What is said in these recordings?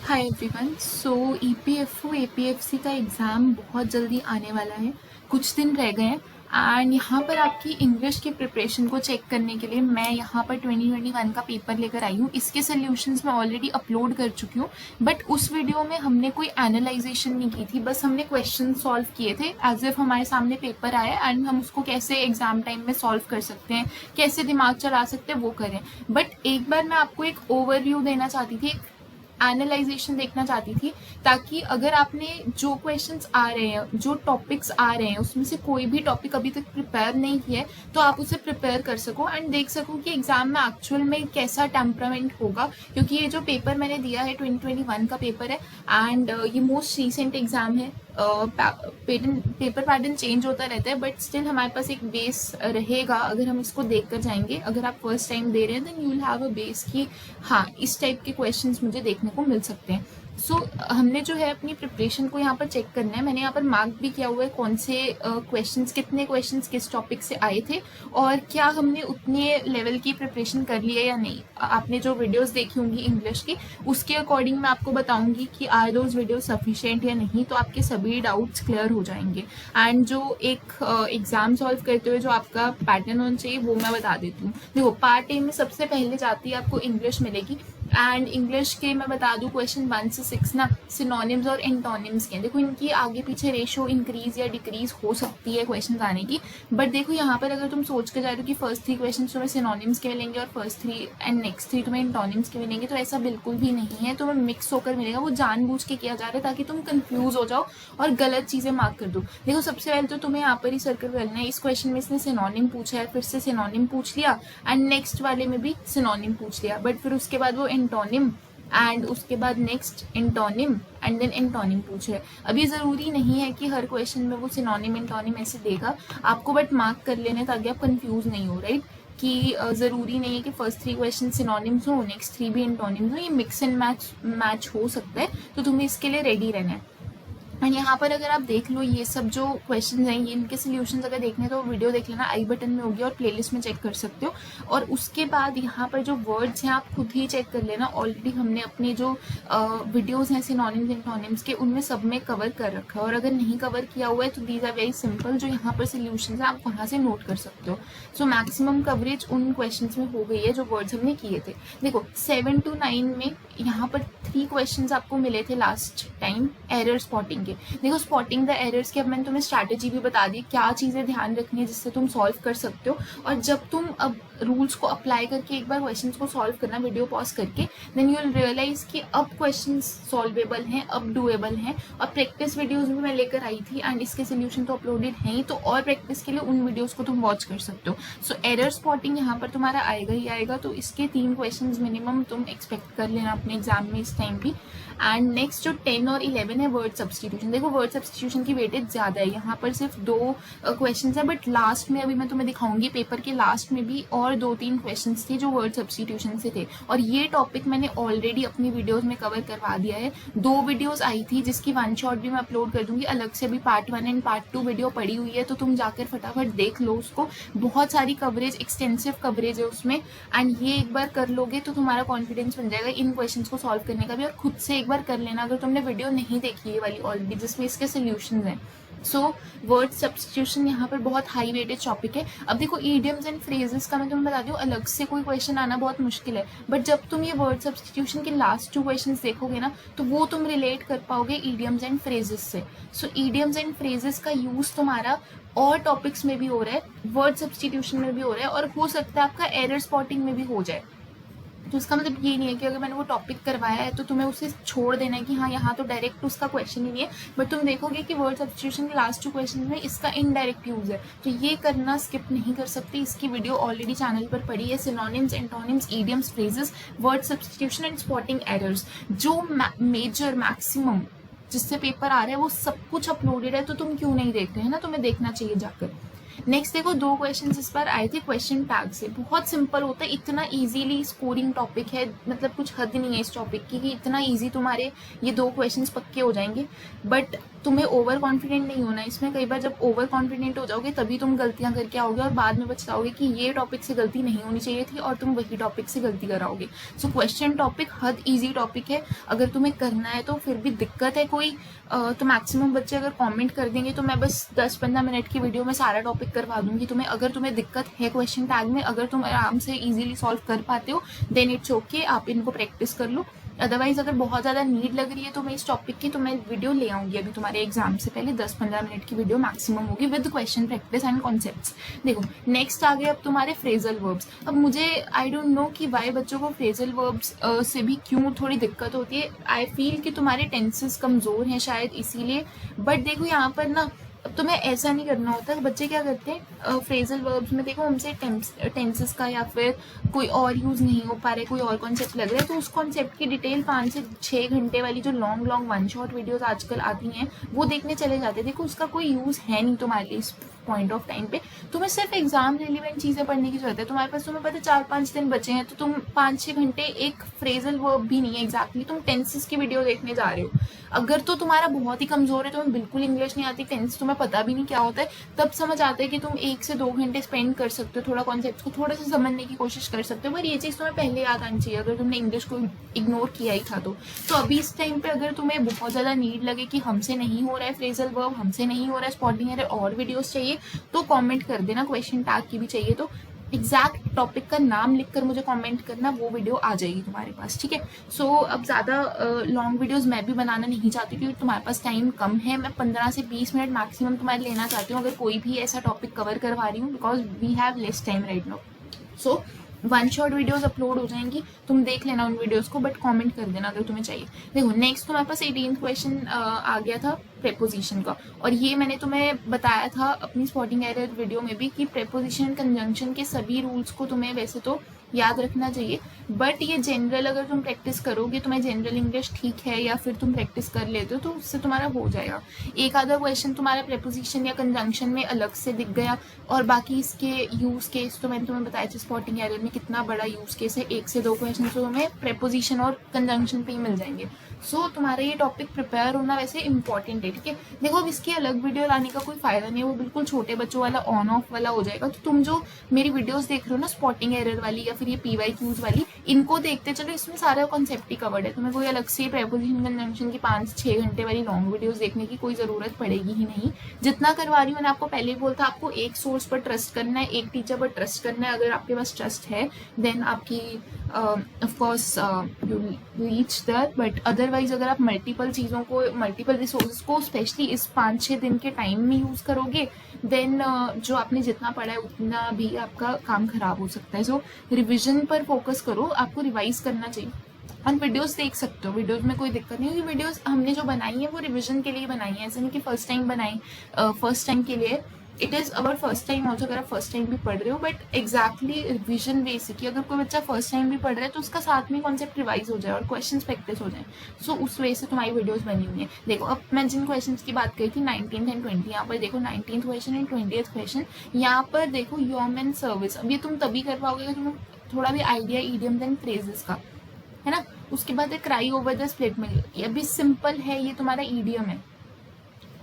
हाय everyone. So EPFO APFC का exam बहुत जल्दी आने वाला है, कुछ दिन रह गए हैं। एंड यहाँ पर आपकी इंग्लिश की प्रिपरेशन को चेक करने के लिए मैं यहाँ पर 2021 का पेपर लेकर आई हूँ। इसके सॉल्यूशंस मैं ऑलरेडी अपलोड कर चुकी हूँ, बट उस वीडियो में हमने कोई एनालाइजेशन नहीं की थी, बस हमने क्वेश्चन सॉल्व किए थे एज इफ हमारे सामने पेपर आया एंड हम उसको कैसे एग्जाम टाइम में सॉल्व कर सकते हैं, कैसे दिमाग चला सकते हैं वो करें। बट एक बार मैं आपको एक ओवरव्यू देना चाहती थी, एनालाइजेशन देखना चाहती थी, ताकि अगर आपने जो क्वेश्चंस आ रहे हैं, जो टॉपिक्स आ रहे हैं, उसमें से कोई भी टॉपिक अभी तक प्रिपेयर नहीं किया है तो आप उसे प्रिपेयर कर सको एंड देख सको कि एग्जाम में एक्चुअल में कैसा टेम्परामेंट होगा। क्योंकि ये जो पेपर मैंने दिया है 2021 का पेपर है एंड ये मोस्ट रिसेंट एग्जाम है। पेपर पैटर्न चेंज होता रहता है, बट स्टिल हमारे पास एक बेस रहेगा अगर हम इसको देख कर जाएंगे। अगर आप फर्स्ट टाइम दे रहे हैं then you will have a base कि हाँ, इस टाइप के क्वेश्चंस मुझे देखने को मिल सकते हैं। सो हमने जो है अपनी प्रिपरेशन को यहाँ पर चेक करना है। मैंने यहाँ पर मार्क भी किया हुआ है कौन से क्वेश्चंस, कितने क्वेश्चंस किस टॉपिक से आए थे और क्या हमने उतने लेवल की प्रिपरेशन कर ली है या नहीं। आपने जो वीडियोस देखी होंगी इंग्लिश की, उसके अकॉर्डिंग मैं आपको बताऊंगी कि आर दोज वीडियो सफिशिएंट या नहीं, तो आपके सभी डाउट्स क्लियर हो जाएंगे। एंड जो एक एग्जाम सॉल्व करते हुए जो आपका पैटर्न होना चाहिए वो मैं बता देती हूँ। देखो, पार्ट ए में सबसे पहले जाती है आपको इंग्लिश मिलेगी एंड इंग्लिश के मैं बता दूं क्वेश्चन 1 से 6 ना सिनोनिम्स और एंटोनिम्स के। देखो, इनकी आगे पीछे रेशो इंक्रीज या डिक्रीज हो सकती है क्वेश्चन आने की, बट देखो यहाँ पर अगर तुम सोच के जा रहे हो कि फर्स्ट 3 क्वेश्चन तुम्हें सिनोनिम्स के मिलेंगे और फर्स्ट 3 एंड नेक्स्ट 3 तुम्हें एंटोनिम्स के मिलेंगे, तो ऐसा बिल्कुल भी नहीं है। तुम्हें मिक्स होकर मिलेगा, वो जानबूझ के किया जा रहा है ताकि तुम कंफ्यूज हो जाओ और गलत चीजें मार्क कर दो। देखो, सबसे पहले तो तुम्हें यहाँ पर ही सर्कल करना है। इस क्वेश्चन में इसने सिनोनिम पूछा है, फिर से सिनोनिम पूछ लिया एंड नेक्स्ट वाले में भी सिनोनिम पूछ लिया, बट फिर उसके बाद वो एंटोनिम एंड उसके बाद next antonym and then antonym पूछे। अभी जरूरी नहीं है कि हर क्वेश्चन में वो सिनोनिम एंटोनिम ऐसे देगा आपको, बट मार्क कर लेने ताकि आप कंफ्यूज नहीं हो, राइट। कि जरूरी नहीं है कि फर्स्ट 3 क्वेश्चन सिनोनिम्स हो, नेक्स्ट 3 भी एंटोनिम्स हो। ये मिक्स एंड मैच हो सकता है, तो तुम्हें इसके लिए रेडी रहना है। एंड यहाँ पर अगर आप देख लो, ये सब जो क्वेश्चन हैं, ये इनके सोल्यूशंस अगर देखने तो वीडियो देख लेना, आई बटन में होगी और प्लेलिस्ट में चेक कर सकते हो। और उसके बाद यहाँ पर जो वर्ड्स हैं आप खुद ही चेक कर लेना। ऑलरेडी हमने अपने जो वीडियोस हैं सिनोनिम्स एंटोनिम्स के, उनमें सब में कवर कर रखा है, और अगर नहीं कवर किया हुआ है तो दीज आर वेरी सिंपल। जो यहाँ पर सोल्यूशंस हैं आप वहाँ से नोट कर सकते हो। सो मैक्सिमम कवरेज उन क्वेश्चन में हो गई है जो वर्ड्स हमने किए थे। देखो, 7 to 9 में यहाँ पर 3 क्वेश्चन आपको मिले थे लास्ट टाइम एरर स्पॉटिंग के। देखो, स्पॉटिंग द एरर्स की अब मैंने तुम्हें स्ट्रैटेजी भी बता दी, क्या चीजें ध्यान रखनी है जिससे तुम सॉल्व कर सकते हो। और जब तुम अब रूल्स को अप्लाई करके एक बार क्वेश्चंस को सॉल्व करना वीडियो पॉज करके, देन यू विल रियलाइज कि अब क्वेश्चंस सॉल्वेबल हैं, अब डूएबल हैं। और प्रैक्टिस वीडियोस भी मैं लेकर आई थी एंड इसके सोल्यूशन तो अपलोडेड हैं ही, तो और प्रैक्टिस के लिए उन वीडियोस को तुम वॉच कर सकते हो। सो एरर स्पॉटिंग यहाँ पर तुम्हारा आएगा ही आएगा, तो इसके 3 क्वेश्चन मिनिमम तुम एक्सपेक्ट कर लेना अपने एग्जाम में इस टाइम भी। एंड नेक्स्ट जो 10 और 11 है वर्ड सब्सटीट्यूशन। देखो, वर्ड सब्सटीट्यूशन की वेटेज ज्यादा है, यहाँ पर सिर्फ 2 क्वेश्चन है, बट लास्ट में अभी मैं तुम्हें दिखाऊंगी पेपर के लास्ट में भी और 2-3 क्वेश्चन थे जो वर्ड सब्सटीट्यूशन से थे। और ये टॉपिक मैंने ऑलरेडी अपनी वीडियोज में कवर करवा दिया है। 2 वीडियोज आई थी जिसकी 1 शॉट भी मैं अपलोड कर दूंगी अलग से, भी पार्ट 1 एंड पार्ट 2 वीडियो पड़ी हुई है, तो तुम जाकर फटाफट देख लो उसको। बहुत सारी कवरेज, एक्सटेंसिव कवरेज है उसमें, एंड ये एक बार कर लोगे तो तुम्हारा कॉन्फिडेंस बन जाएगा इन क्वेश्चन को सॉल्व करने का भी। और खुद से एक बार कर लेना अगर तुमने वीडियो नहीं देखी है वाली ऑलरेडी जिसमें इसके सोल्यूशन हैं। सो वर्ड सब्सटीट्यूशन यहाँ पर बहुत हाई वेटेज टॉपिक है। अब देखो, ईडियम्स एंड फ्रेजेस का मैं तुम्हें बता दूं, अलग से कोई क्वेश्चन आना बहुत मुश्किल है, बट जब तुम ये वर्ड सब्सटीट्यूशन के लास्ट 2 क्वेश्चंस देखोगे ना, तो वो तुम रिलेट कर पाओगे ईडियम्स एंड फ्रेजेस से। सो ईडियम्स एंड फ्रेजेस का यूज तुम्हारा और टॉपिक्स में भी हो रहा है, वर्ड सब्सटीट्यूशन में भी हो रहा है, और हो सकता है आपका एरर स्पॉटिंग में भी हो जाए। तो इसका मतलब ये नहीं है कि अगर मैंने वो टॉपिक करवाया है तो तुम्हें उसे छोड़ देना है कि हाँ यहाँ तो डायरेक्ट उसका क्वेश्चन ही नहीं है, बट तुम देखोगे कि वर्ड सब्सटीट्यूशन के लास्ट 2 क्वेश्चन में इसका इनडायरेक्ट यूज है, तो ये करना स्किप नहीं कर सकती। इसकी वीडियो ऑलरेडी चैनल पर पड़ी है, synonyms antonyms idioms phrases word substitution and spotting errors. जो मेजर मैक्सिमम जिससे पेपर आ रहा है वो सब कुछ अपलोडेड है, तो तुम क्यों नहीं देख रहे हैं ना, तुम्हें देखना चाहिए जाकर। नेक्स्ट देखो 2 क्वेश्चन इस बार आए थे क्वेश्चन टैग से। बहुत सिंपल होता है, इतना इजीली स्कोरिंग टॉपिक है, मतलब कुछ हद नहीं है इस टॉपिक की कि इतना इजी तुम्हारे ये 2 क्वेश्चंस पक्के हो जाएंगे। बट तुम्हें ओवर कॉन्फिडेंट नहीं होना इसमें। कई बार जब ओवर कॉन्फिडेंट हो जाओगे तभी तुम गलतियां करके आओगे और बाद में पछताओगे कि ये टॉपिक से गलती नहीं होनी चाहिए थी और तुम वही टॉपिक से गलती कराओगे। सो क्वेश्चन टॉपिक हद ईजी टॉपिक है। अगर तुम्हें करना है तो फिर भी दिक्कत है कोई तो मैक्सिमम बच्चे अगर कमेंट कर देंगे तो मैं बस 10-15 मिनट की वीडियो में सारा टॉपिक करवा दूंगी तुम्हें। अगर तुम्हें दिक्कत है क्वेश्चन टैग में, अगर तुम आराम से इजीली सॉल्व कर पाते हो देन इट्स ओके, आप इनको प्रैक्टिस कर लो। अदरवाइज अगर बहुत ज़्यादा नीड लग रही है तो मैं इस टॉपिक की तो मैं वीडियो ले आऊंगी अभी तुम्हारे एग्जाम से पहले। 10-15 मिनट की वीडियो मैक्सिमम होगी with question practice and concepts. देखो नेक्स्ट आ गए अब तुम्हारे फ्रेजल वर्ब्स। अब मुझे आई डोंट नो कि वाई बच्चों को फ्रेजल वर्ब्स से भी क्यों थोड़ी दिक्कत होती है। आई फील कि तुम्हारे टेंसेस कमज़ोर हैं शायद इसीलिए। बट देखो यहाँ पर ना अब तुम्हें ऐसा नहीं करना होता। बच्चे क्या करते हैं फ्रेजल वर्ब्स में, देखो हमसे टेंसेस का या फिर कोई और यूज नहीं हो पा रहा है, कोई और कॉन्सेप्ट लग रहा है, तो उस कॉन्सेप्ट की डिटेल 5 से 6 घंटे वाली जो लॉन्ग वन शॉट वीडियोस आजकल आती हैं वो देखने चले जाते हैं। देखो उसका कोई यूज है नहीं तुम्हारे लिए इस पॉइंट ऑफ टाइम पे। तुम्हें सिर्फ एग्जाम रिलेवेंट चीजें पढ़ने की जरूरत है। तुम्हारे पास तुम्हें पता 4-5 दिन बचे हैं तो तुम 5-6 घंटे एक फ्रेजल वर्ब भी नहीं है एग्जैक्टली तुम टेंसेस की वीडियो देखने जा रहे हो। अगर तो तुम्हारा बहुत ही कमजोर है, तुम्हें बिल्कुल इंग्लिश नहीं आती, टेंस तुम्हें पता भी नहीं क्या होता है, तब समझ आता है कि तुम 1 से 2 घंटे स्पेंड कर सकते हो, थोड़ा कॉन्सेप्ट को थोड़ा सा समझने की कोशिश कर सकते हो। पर ये चीज़ तुम्हें पहले याद आनी चाहिए अगर तुमने इंग्लिश को इग्नोर किया ही था तो अभी इस टाइम पे अगर तुम्हें बहुत ज़्यादा नीड लगे कि हमसे नहीं हो रहा है फ्रेजल वर्ब, हमसे नहीं हो रहा है स्पॉटिंग एरर, और वीडियोस चाहिए तो कमेंट कर देना। क्वेश्चन टैग की भी चाहिए तो एग्जैक्ट टॉपिक का नाम लिखकर मुझे कमेंट करना, वो वीडियो आ जाएगी तुम्हारे पास, ठीक है। सो अब ज़्यादा लॉन्ग वीडियोस मैं भी बनाना नहीं चाहती क्योंकि तुम्हारे पास टाइम कम है। मैं 15 से 20 मिनट मैक्सिमम तुम्हारे लेना चाहती हूँ अगर कोई भी ऐसा टॉपिक कवर करवा रही हूँ, because we have less time right now. So 1 shot videos upload हो जाएंगी, तुम देख लेना उन वीडियोस को, बट कमेंट कर देना अगर तुम्हें चाहिए। देखो नेक्स्ट तुम्हारे पास 18th क्वेश्चन आ गया था प्रेपोजिशन का, और ये मैंने तुम्हें बताया था अपनी स्पॉटिंग एरर वीडियो में भी कि प्रेपोजिशन कंजंक्शन के सभी रूल्स को तुम्हें वैसे तो याद रखना चाहिए, बट ये जनरल अगर तुम प्रैक्टिस करोगे, तुम्हें जनरल इंग्लिश ठीक है या फिर तुम प्रैक्टिस कर लेते हो तो उससे तुम्हारा हो जाएगा। एक आधा क्वेश्चन तुम्हारा प्रेपोजिशन या कंजंक्शन में अलग से दिख गया, और बाकी इसके यूज केस तो मैंने तुम्हें बताया था स्पॉटिंग एरर में कितना बड़ा यूज केस है। 1 से 2 क्वेश्चन तो तुम्हें प्रेपोजिशन और कंजंक्शन पे ही मिल जाएंगे। सो तुम्हारा ये टॉपिक प्रिपेयर होना वैसे इंपॉर्टेंट है, ठीक है। देखो अब इसकी अलग वीडियो लाने का कोई फायदा नहीं है, वो बिल्कुल छोटे बच्चों वाला ऑन ऑफ वाला हो जाएगा। तो तुम जो मेरी वीडियोस देख रहे हो ना स्पॉटिंग एरर वाली या फिर ये PYQs वाली, इनको देखते चलो, इसमें सारा कॉन्सेप्ट ही कवर्ड है। तुम्हें कोई अलग से प्रेपोजिशन कंजंक्शन की 5-6 घंटे वाली लॉन्ग वीडियोस देखने की कोई जरूरत पड़ेगी ही नहीं। जितना करवा रही हूँ मैंने आपको पहले ही बोला था, आपको एक सोर्स पर ट्रस्ट करना है, एक टीचर पर ट्रस्ट करना है। अगर आपके पास ट्रस्ट है देन आपकी of course you reach that, but otherwise अगर आप मल्टीपल चीज़ों को, मल्टीपल रिसोर्सेज को स्पेशली इस 5-6 दिन के टाइम में यूज़ करोगे देन जो आपने जितना पढ़ा है उतना भी आपका काम खराब हो सकता है। सो रिविजन पर फोकस करो, आपको रिवाइज करना चाहिए। और वीडियोस देख सकते हो, वीडियोस में कोई दिक्कत नहीं होगी। वीडियोस हमने जो बनाई है वो रिविजन के लिए बनाई है, ऐसे नहीं कि फर्स्ट टाइम बनाई। फर्स्ट टाइम के लिए it is our first time also, अगर आप फर्स्ट टाइम भी पढ़ रहे हो, बट एग्जैक्टली रिविजन बेसिक की अगर कोई बच्चा फर्स्ट टाइम भी पढ़ रहा है तो उसका साथ में कॉन्सेप्ट रिवाइज हो जाए और क्वेश्चन प्रैक्टिस हो जाए। सो उस वजह से तुम्हारी वीडियोस बनी हुई है। देखो अब मैं जिन क्वेश्चन की बात करी थी 19th एंड 20, यहाँ पर देखो 19th question and 20th question. यहाँ पर देखो ह्यूमन सर्विस, अब ये तुम तभी कर पाओगे अगर तुम्हें थोड़ा भी आइडिया इडियम्स एंड फ्रेजेस का, है ना। उसके बाद है क्राई ओवर द स्प्लिट मिल, ये भी सिंपल है, ये तुम्हारा ईडियम है।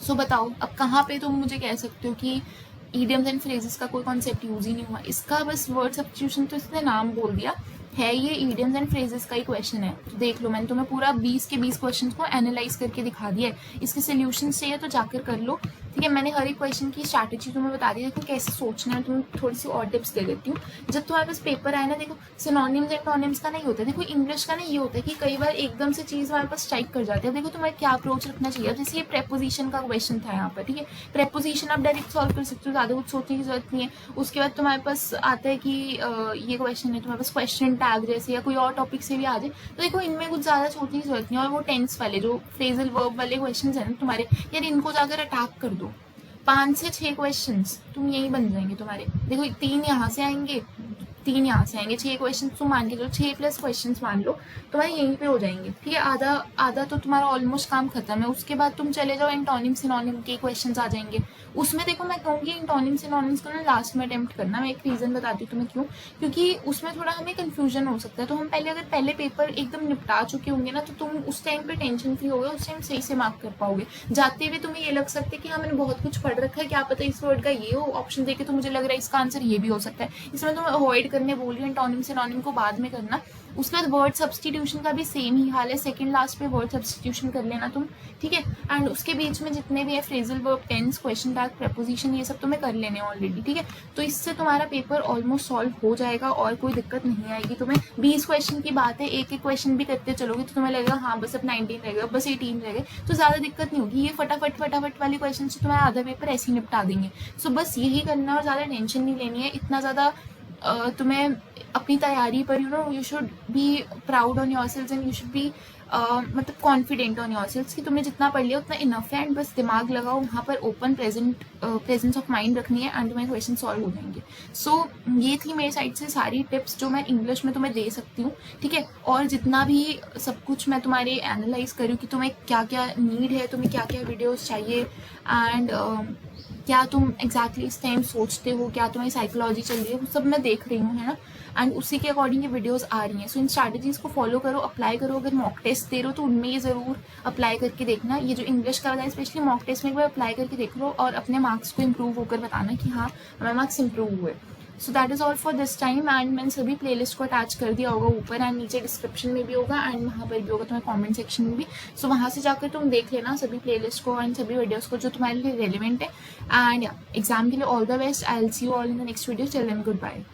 सो बताओ अब कहाँ पे तुम मुझे कह सकते हो कि ईडियम्स एंड फ्रेजेस का कोई कॉन्सेप्ट यूज ही नहीं हुआ। इसका बस वर्ड सब्स्टिट्यूशन तो इसने नाम बोल दिया है, ये ईडियम्स एंड फ्रेजेस का ही क्वेश्चन है। तो देख लो मैंने तुम्हें पूरा 20 के 20 क्वेश्चन को एनालाइज करके दिखा दिया है। इसके सोल्यूशन चाहिए तो जाकर कर लो, ठीक है। मैंने हर एक क्वेश्चन की स्ट्रैटेजी तुम्हें बता दी, देखो कैसे सोचना है। तुम्हें थोड़ी सी और टिप्स दे देती हूँ। जब तुम्हारे पास पेपर आए ना, देखो सिनोनिम्स एंड टोनिम्स का नहीं होता है। देखो इंग्लिश का ना ये होता है कि कई बार एकदम से चीज़ हमारे पास स्ट्राइक कर जाती है। देखो तुम्हें क्या अप्रोच रखना चाहिए। जैसे ये प्रेपोजिशन का क्वेश्चन था यहाँ पर, ठीक है। प्रेपोजिशन आप डायरेक्ट सॉल्व कर सकते हो, ज़्यादा कुछ सोचने की जरूरत नहीं है। उसके बाद तुम्हारे पास आता है कि ये क्वेश्चन है, तुम्हारे पास क्वेश्चन टैग जैसे या कोई और टॉपिक से भी आ जाए, तो देखो इनमें कुछ ज़्यादा सोचने की जरूरत नहीं है। और वो टेंस वाले जो फ्रेजल वर्ब वाले क्वेश्चन है ना तुम्हारे, यार इनको जाकर अटैक कर दो। 5 से 6 क्वेश्चंस तुम यही बन जाएंगे तुम्हारे। देखो 3 यहाँ से आएंगे, 3 यहाँ से आएंगे, 6 क्वेश्चन तुम मान के चलो, 6 प्लस क्वेश्चन मान लो तुम्हारे यहीं पे हो जाएंगे, ठीक है। आधा आधा तो तुम्हारा ऑलमोस्ट काम खत्म है। उसके बाद तुम चले जाओ एंटोनिम सिनोनिम के क्वेश्चन आ जाएंगे। उसमें देखो मैं कहूँगी एंटोनिम सिनोनिम्स को ना लास्ट में अटेम्प्ट करना। मैं एक रीज़न बताती हूँ तुम्हें क्यों, क्योंकि उसमें थोड़ा हमें कन्फ्यूजन हो सकता है। तो हम पहले अगर पहले पेपर एकदम निपटा चुके होंगे ना, तो तुम उस टाइम पे टेंशन फ्री होगे, उस टाइम सही से मार्क कर पाओगे। जाते हुए तुम्हें ये लग सकता है कि हाँ मैंने बहुत कुछ पढ़ रखा है, क्या पता इस वर्ड का ये हो, ऑप्शन देखे तो मुझे लग रहा है इसका आंसर ये भी हो सकता है। इसमें तुम अवॉइड करने बोल रही हो, एंटोनिम सिनोनिम को बाद में करना। उसके बाद वर्ड सब्सटीट्यूशन का भी सेम ही हाल है, सेकंड लास्ट पे वर्ड सब्सटीट्यूशन कर लेना तुम, ठीक है। एंड उसके बीच में जितने भी है phrasal verb, tense, question tag, preposition, ये सब तुम्हें कर लेने ऑलरेडी, ठीक है। तो इससे तुम्हारा पेपर ऑलमोस्ट सॉल्व हो जाएगा और कोई दिक्कत नहीं आएगी तुम्हें। 20 क्वेश्चन की बात है, एक एक क्वेश्चन भी करते चलोगे तो तुम्हें लगेगा हाँ बस अब 19 रह गए, बस 18 रह गए, तो ज़्यादा दिक्कत नहीं होगी। ये फटाफट वाले क्वेश्चन से तुम्हारा आधा पेपर ऐसे ही निपटा देंगे। सो बस यही करना और ज़्यादा टेंशन नहीं लेनी है। इतना ज़्यादा तुम्हें अपनी तैयारी पर you should be proud on yourself and you should be मतलब कॉन्फिडेंट ऑन योरसेल्फ कि तुमने जितना पढ़ लिया उतना इनफ है। एंड बस दिमाग लगाओ वहाँ पर, ओपन प्रेजेंस ऑफ माइंड रखनी है एंड तुम्हारे क्वेश्चन सॉल्व हो जाएंगे। सो ये थी मेरी साइड से सारी टिप्स जो मैं इंग्लिश में तुम्हें दे सकती हूँ, ठीक है। और जितना भी सब कुछ मैं तुम्हारे एनालाइज करूँ कि तुम्हें क्या क्या नीड है, तुम्हें क्या क्या वीडियोज़ चाहिए एंड क्या तुम एग्जैक्टली इस टाइम सोचते हो, क्या तुम्हारी साइकोलॉजी चल रही है, वो सब मैं देख रही हूँ, है ना। एंड उसी के अकॉर्डिंग ये वीडियोस आ रही हैं। सो इन स्ट्रैटेजीज़ को फॉलो करो, अप्लाई करो। अगर मॉक टेस्ट दे रहे हो तो उनमें ये ज़रूर अप्लाई करके देखना। ये जो इंग्लिश का है स्पेशली मॉक टेस्ट में एक बार अप्लाई करके देख लो और अपने मार्क्स को इम्प्रूव होकर बताना कि हाँ हमारे मार्क्स इम्प्रूव हुए। So that is all for this time. And मैंने सभी प्लेलिस्ट को अटैच कर दिया होगा ऊपर एंड नीचे डिस्क्रिप्शन में भी होगा एंड वहाँ पर भी होगा तुम्हारे कमेंट सेक्शन में भी। सो वहाँ से जाकर तुम देख लेना सभी प्लेलिस्ट को एंड सभी वीडियोस को जो तुम्हारे लिए रेलिवेंट है। एंड एग्जाम के लिए all the best. I will see you all in the next video. Till then good bye.